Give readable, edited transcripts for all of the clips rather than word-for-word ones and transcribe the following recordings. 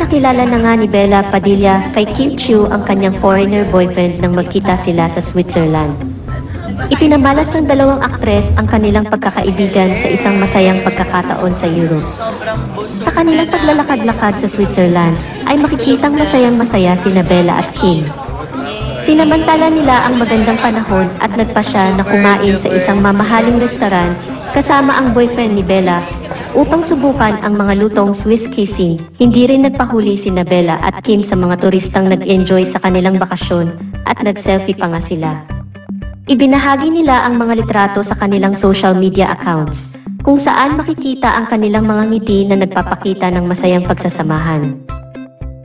ipinakilala na nga ni Bella Padilla kay Kim Chiu ang kanyang foreigner boyfriend nang magkita sila sa Switzerland. Ipinamalas ng dalawang aktres ang kanilang pagkakaibigan sa isang masayang pagkakataon sa Europe. Sa kanilang paglalakad-lakad sa Switzerland, ay makikitang masayang-masaya sina Bella at Kim. Sinamantala nila ang magandang panahon at nagpa siya na kumain sa isang mamahaling restaurant kasama ang boyfriend ni Bella upang subukan ang mga lutong Swiss cuisine. Hindi rin nagpahuli sina Bella at Kim sa mga turistang nag-enjoy sa kanilang bakasyon at nag-selfie pa nga sila. Ibinahagi nila ang mga litrato sa kanilang social media accounts, kung saan makikita ang kanilang mga ngiti na nagpapakita ng masayang pagsasamahan.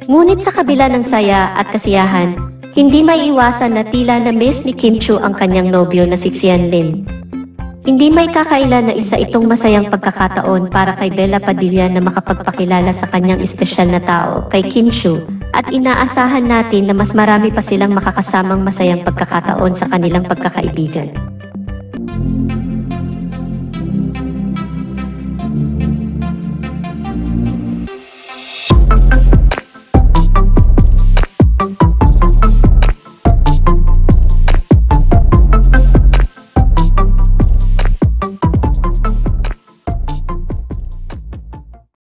Ngunit sa kabila ng saya at kasiyahan, hindi maiiwasan na tila na-miss ni Kim Chiu ang kanyang nobyo na si Xian Lin. Hindi may kakaila na isa itong masayang pagkakataon para kay Bella Padilla na makapagpakilala sa kanyang espesyal na tao kay Kim Chiu, at inaasahan natin na mas marami pa silang makakasamang masayang pagkakataon sa kanilang pagkakaibigan.